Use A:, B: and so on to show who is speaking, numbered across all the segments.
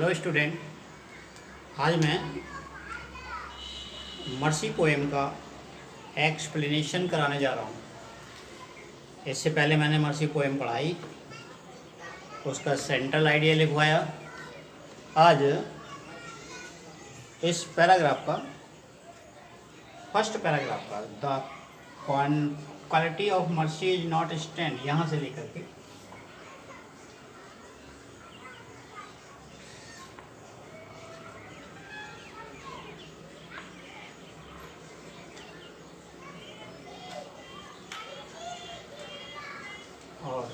A: Hello student, आज मैं mercy poem का एक्सप्लेनेशन कराने जा रहा हूँ। इससे पहले मैंने मर्सी पोएम पढ़ाई, उसका सेंट्रल आइडिया लिखवाया। आज इस पैराग्राफ का फर्स्ट पैराग्राफ का the quality of mercy is not stand, यहाँ से लेकर के और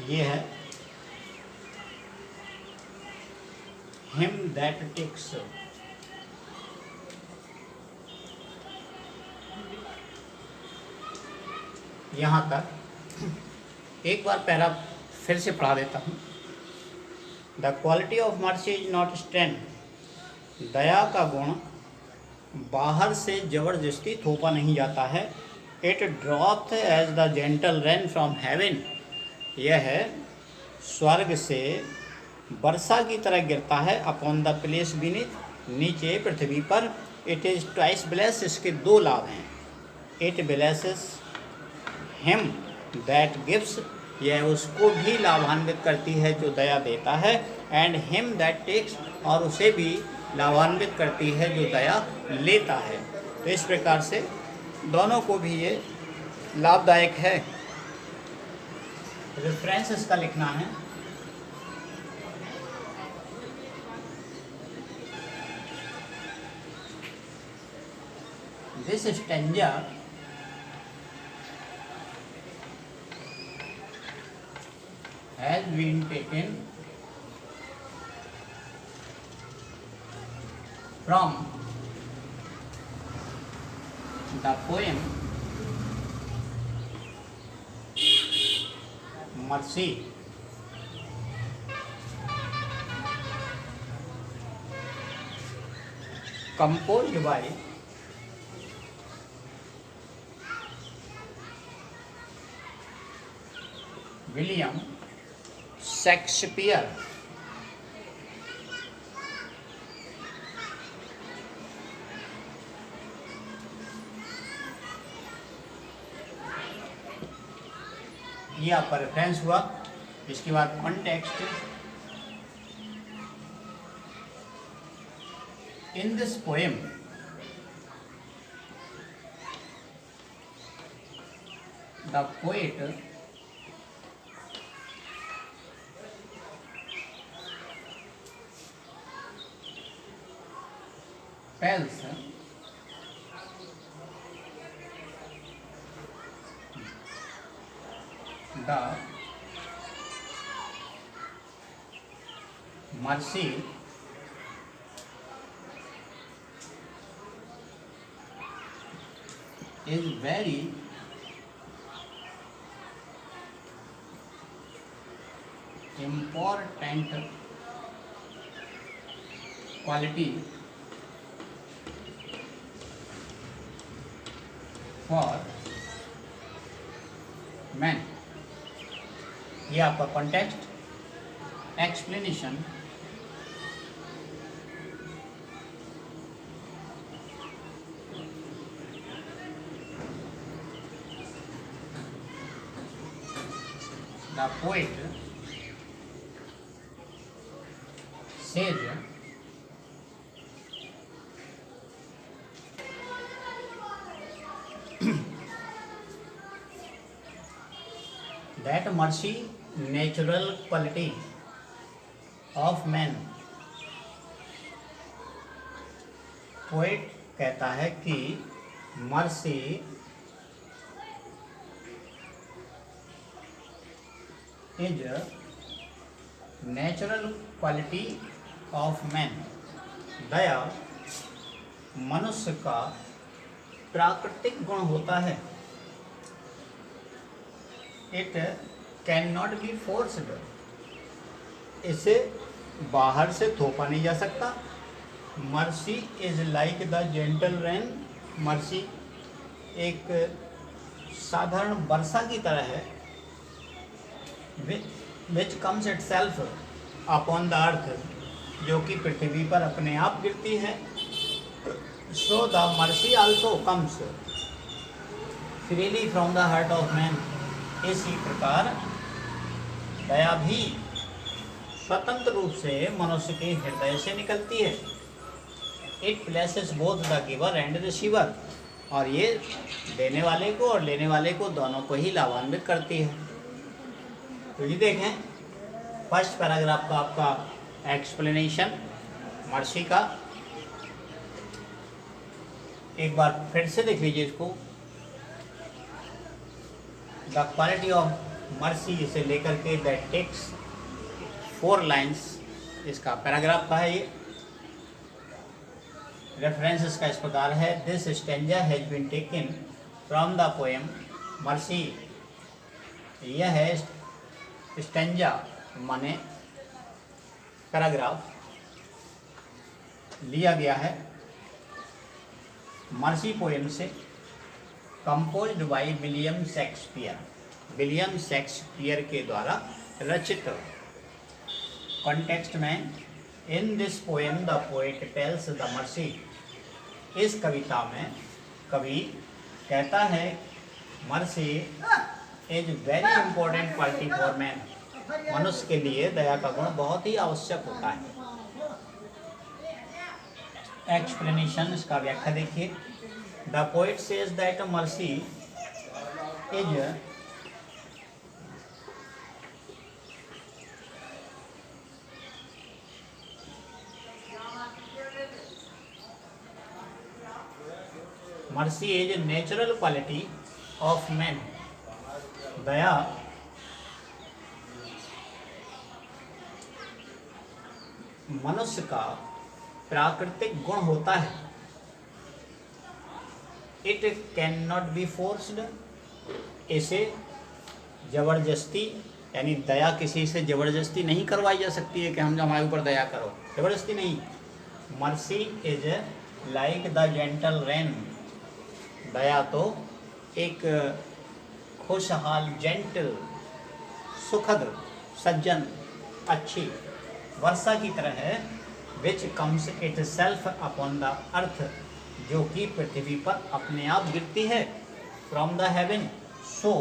A: ये है हिम दैट टेक्स। यहाँ तक एक बार पैरा फिर से पढ़ा देता हूँ। The quality of mercy is not strength, दया का गुण बाहर से जबरदस्ती थोपा नहीं जाता है। It drops as the gentle rain from heaven, यह है स्वर्ग से वर्षा की तरह गिरता है। अपॉन द प्लेस बीनीथ, नीचे पृथ्वी पर। इट इज़ ट्वाइस ब्लेस, इसके दो लाभ हैं। It blesses him that gives, यह उसको भी लाभान्वित करती है जो दया देता है। एंड हिम दैट टेक्स, और उसे भी लाभान्वित करती है जो दया लेता है। तो इस प्रकार से दोनों को भी ये लाभदायक है। रेफरेंस इसका लिखना है। This stanza has been taken from the poem Mercy, composed by William Shakespeare. ये आपका रेफरेंस हुआ। इसके बाद context. In this poem the poet tells the mercy is very important quality for man. ये आपका context. Explanation. The poet says that mercy natural quality of man। Poet कहता है कि mercy is natural quality of man, दया मनुष्य का प्राकृतिक गुण होता है। It can not be forced, इसे बाहर से थोपा नहीं जा सकता। Mercy is like the gentle rain, mercy एक साधारण वर्षा की तरह है। Which comes it self upon the earth, जो कि पृथ्वी पर अपने आप गिरती है। So the mercy also comes freely from the heart of man. इसी प्रकार दया भी स्वतंत्र रूप से मनुष्य के हृदय से निकलती है। It places both the giver and receiver. और ये देने वाले को और लेने वाले को दोनों को ही लाभान्वित करती है। तो ये देखें, फर्स्ट पैराग्राफ का आपका एक्सप्लेनेशन मर्सी का, एक बार फिर से देख लीजिए इसको। द क्वालिटी ऑफ मर्सी इसे लेकर के दैट टेक्स 4 लाइन्स इसका पैराग्राफ का है। ये रेफरेंस इसका इस प्रकार है। This stanza has been taken from the poem mercy. यह है स्टेंजा माने पैराग्राफ लिया गया है मर्सी पोएम से, composed by William Shakespeare. William Shakespeare के द्वारा रचित। कॉन्टेक्स्ट में, in this poem the poet tells the mercy. इस कविता में कवि कहता है mercy is very important quality for man. मनुष्य के लिए दया का गुण बहुत ही आवश्यक होता है। एक्सप्लेनेशन इसका व्याख्या देखिए। The poet says that mercy is mercy is natural quality of man. दया मनुष्य का प्राकृतिक गुण होता है। It can not be forced. इसे जबरदस्ती यानी दया किसी से जबरदस्ती नहीं करवाई जा सकती है कि हम हमारे ऊपर दया करो, जबरदस्ती नहीं। Mercy is like the gentle rain. दया तो एक खुशहाल, जेंटल, सुखद, सज्जन, अच्छी वर्षा की तरह है। Which comes it self upon the earth. जो कि पृथ्वी पर अपने आप गिरती है। From the haven. So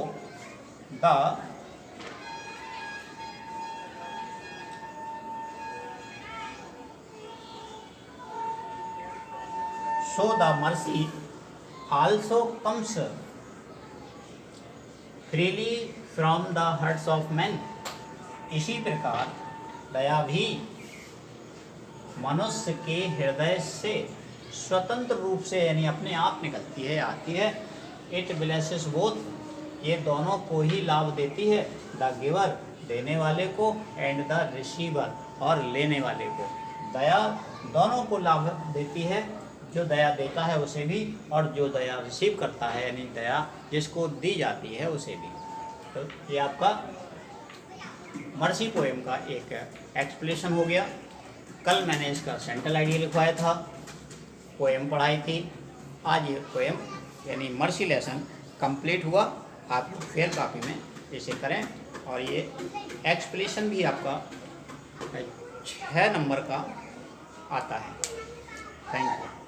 A: the mercy also comes freely from the hearts of man. इसी प्रकार दया भी मनुष्य के हृदय से स्वतंत्र रूप से यानी अपने आप निकलती है, आती है। It blesses both. ये दोनों को ही लाभ देती है। द गिवर देने वाले को एंड द रिसीवर और लेने वाले को। दया दोनों को लाभ देती है, जो दया देता है उसे भी और जो दया रिसीव करता है यानी दया जिसको दी जाती है उसे भी। तो ये आपका मर्सी पोएम का एक एक्सप्लेनेशन हो गया। कल मैंने इसका सेंट्रल आइडिया लिखवाया था, पोएम पढ़ाई थी। आज ये पोएम यानी मर्सी लेसन कंप्लीट हुआ। आप लोग फेयर कॉपी में इसे करें। और ये एक्सप्लेनेशन भी आपका 6 नंबर का आता है। Thank you.